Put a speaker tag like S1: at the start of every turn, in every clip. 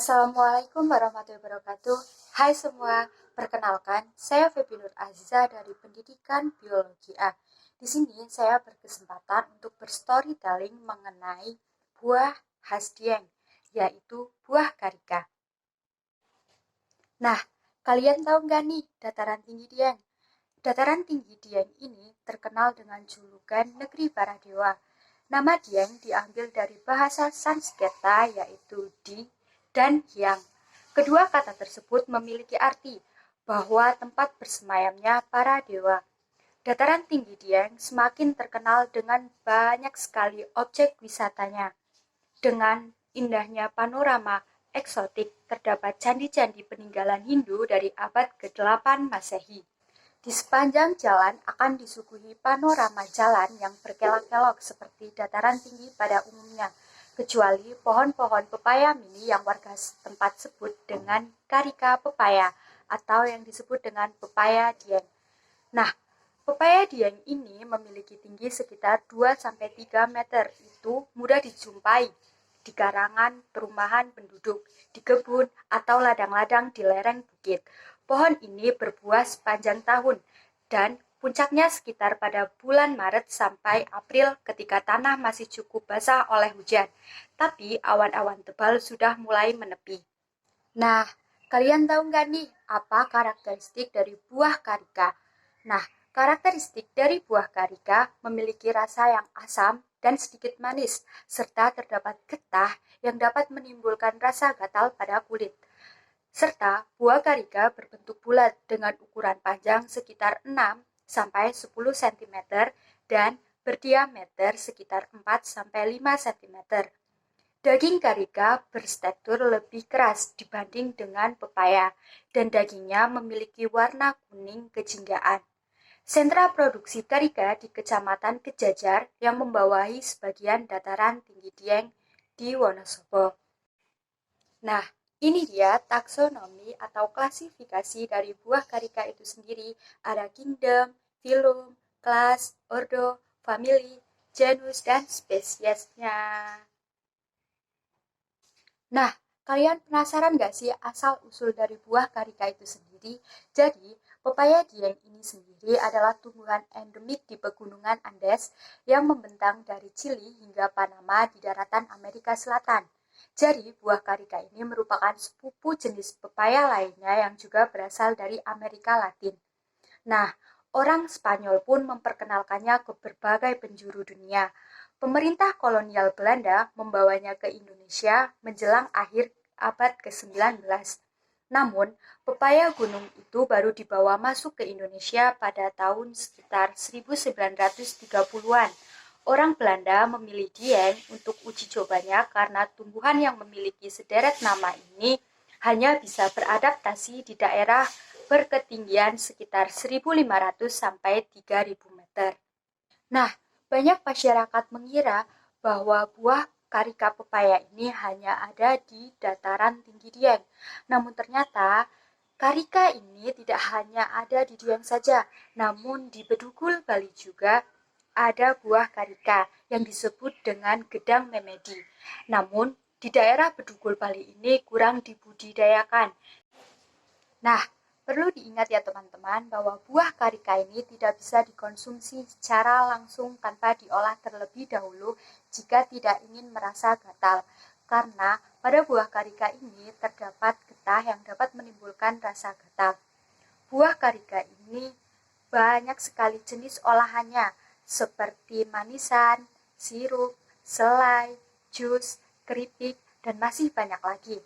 S1: Assalamualaikum warahmatullahi wabarakatuh. Hai semua, perkenalkan saya Febi Nur Aziza dari Pendidikan Biologi A. Di sini saya berkesempatan untuk berstorytelling mengenai buah khas Dieng, yaitu buah karika. Nah, kalian tahu nggak nih dataran tinggi Dieng? Dataran tinggi Dieng ini terkenal dengan julukan Negeri Para Dewa. Nama Dieng diambil dari bahasa Sanskerta yaitu Di dan Hyang. Kedua kata tersebut memiliki arti bahwa tempat bersemayamnya para dewa. Dataran tinggi Dieng semakin terkenal dengan banyak sekali objek wisatanya. Dengan indahnya panorama eksotik, terdapat candi-candi peninggalan Hindu dari abad ke-8 Masehi. Di sepanjang jalan akan disuguhi panorama jalan yang berkelok-kelok seperti dataran tinggi pada umumnya, kecuali pohon-pohon pepaya mini yang warga setempat sebut dengan karika pepaya atau yang disebut dengan pepaya Dieng. Nah, pepaya Dieng ini memiliki tinggi sekitar 2-3 meter. Itu mudah dijumpai di karangan perumahan penduduk, di kebun, atau ladang-ladang di lereng bukit. Pohon ini berbuah sepanjang tahun dan puncaknya sekitar pada bulan Maret sampai April ketika tanah masih cukup basah oleh hujan, tapi awan-awan tebal sudah mulai menepi. Nah, kalian tahu nggak nih apa karakteristik dari buah karika? Nah, karakteristik dari buah karika memiliki rasa yang asam dan sedikit manis, serta terdapat getah yang dapat menimbulkan rasa gatal pada kulit. Serta buah karika berbentuk bulat dengan ukuran panjang sekitar 6-10 cm dan berdiameter sekitar 4-5 cm. Daging karika bertekstur lebih keras dibanding dengan pepaya dan dagingnya memiliki warna kuning kejinggaan. Sentra produksi karika di Kecamatan Kejajar yang membawahi sebagian dataran tinggi Dieng di Wonosobo. Nah, ini dia taksonomi atau klasifikasi dari buah karika itu sendiri. Ada kingdom, phylum, kelas, ordo, family, genus, dan spesiesnya. Nah, kalian penasaran gak sih asal-usul dari buah karika itu sendiri? Jadi, pepaya Dieng ini sendiri adalah tumbuhan endemik di pegunungan Andes yang membentang dari Chili hingga Panama di daratan Amerika Selatan. Jadi, buah karika ini merupakan sepupu jenis pepaya lainnya yang juga berasal dari Amerika Latin. Nah, orang Spanyol pun memperkenalkannya ke berbagai penjuru dunia. Pemerintah kolonial Belanda membawanya ke Indonesia menjelang akhir abad ke-19. Namun, pepaya gunung itu baru dibawa masuk ke Indonesia pada tahun sekitar 1930-an. Orang Belanda memilih Dieng untuk uji cobanya karena tumbuhan yang memiliki sederet nama ini hanya bisa beradaptasi di daerah berketinggian sekitar 1.500 sampai 3.000 meter. Nah, banyak masyarakat mengira bahwa buah karika pepaya ini hanya ada di dataran tinggi Dieng. Namun ternyata karika ini tidak hanya ada di Dieng saja, namun di Bedugul, Bali juga ada buah karika yang disebut dengan gedang memedi. Namun di daerah Bedugul, Bali ini kurang dibudidayakan. Nah, perlu diingat ya teman-teman bahwa buah karika ini tidak bisa dikonsumsi secara langsung tanpa diolah terlebih dahulu jika tidak ingin merasa gatal. Karena pada buah karika ini terdapat getah yang dapat menimbulkan rasa gatal. Buah karika ini banyak sekali jenis olahannya seperti manisan, sirup, selai, jus, keripik, dan masih banyak lagi.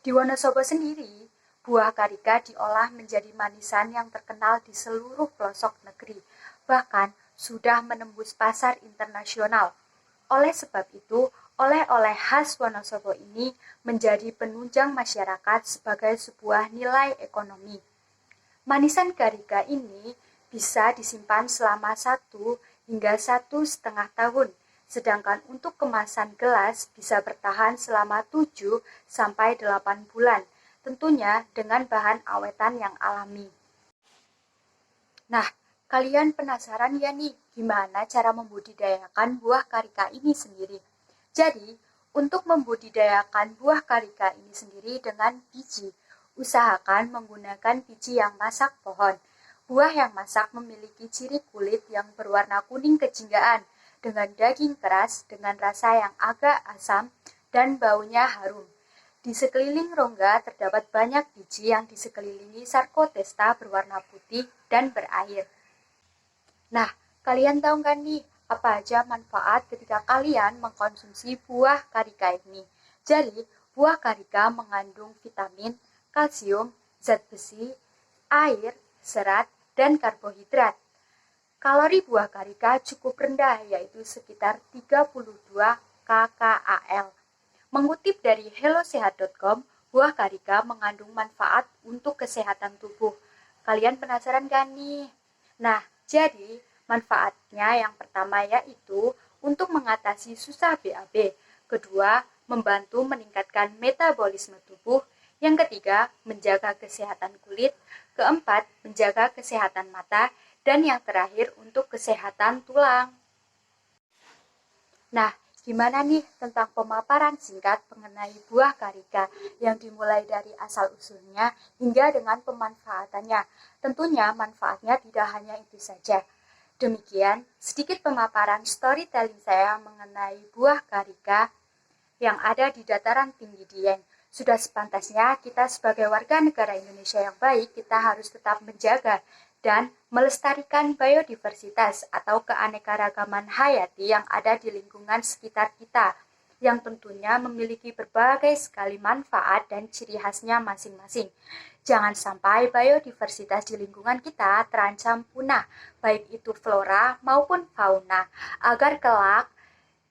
S1: Di Wonosobo sendiri, buah karika diolah menjadi manisan yang terkenal di seluruh pelosok negeri. Bahkan, sudah menembus pasar internasional. Oleh sebab itu, oleh-oleh khas Wonosobo ini menjadi penunjang masyarakat sebagai sebuah nilai ekonomi. Manisan Garika ini bisa disimpan selama 1 hingga 1,5 tahun, sedangkan untuk kemasan gelas bisa bertahan selama 7 sampai 8 bulan, tentunya dengan bahan awetan yang alami. Nah, kalian penasaran ya nih gimana cara membudidayakan buah karika ini sendiri? Jadi, untuk membudidayakan buah karika ini sendiri dengan biji, usahakan menggunakan biji yang masak pohon. Buah yang masak memiliki ciri kulit yang berwarna kuning kejinggaan, dengan daging keras, dengan rasa yang agak asam, dan baunya harum. Di sekeliling rongga terdapat banyak biji yang disekelilingi sarkotesta berwarna putih dan berair. Nah, kalian tahu nggak nih apa aja manfaat ketika kalian mengkonsumsi buah karika ini? Jadi, buah karika mengandung vitamin, kalsium, zat besi, air, serat, dan karbohidrat. Kalori buah karika cukup rendah, yaitu sekitar 32 kcal. Mengutip dari hellosehat.com, buah karika mengandung manfaat untuk kesehatan tubuh. Kalian penasaran gak nih? Nah, jadi manfaatnya yang pertama yaitu untuk mengatasi susah BAB. Kedua, membantu meningkatkan metabolisme tubuh. Yang ketiga, menjaga kesehatan kulit. Keempat, menjaga kesehatan mata. Dan yang terakhir, untuk kesehatan tulang. Nah, gimana nih tentang pemaparan singkat mengenai buah karika yang dimulai dari asal-usulnya hingga dengan pemanfaatannya? Tentunya manfaatnya tidak hanya itu saja. Demikian sedikit pemaparan storytelling saya mengenai buah karika yang ada di dataran tinggi Dieng. Sudah sepantasnya kita sebagai warga negara Indonesia yang baik, kita harus tetap menjaga dan melestarikan biodiversitas atau keanekaragaman hayati yang ada di lingkungan sekitar kita, yang tentunya memiliki berbagai sekali manfaat dan ciri khasnya masing-masing. Jangan sampai biodiversitas di lingkungan kita terancam punah, baik itu flora maupun fauna, agar kelak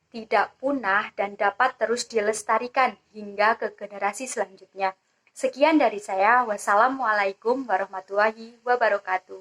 S1: tidak punah dan dapat terus dilestarikan hingga ke generasi selanjutnya. Sekian dari saya. Wassalamualaikum warahmatullahi wabarakatuh.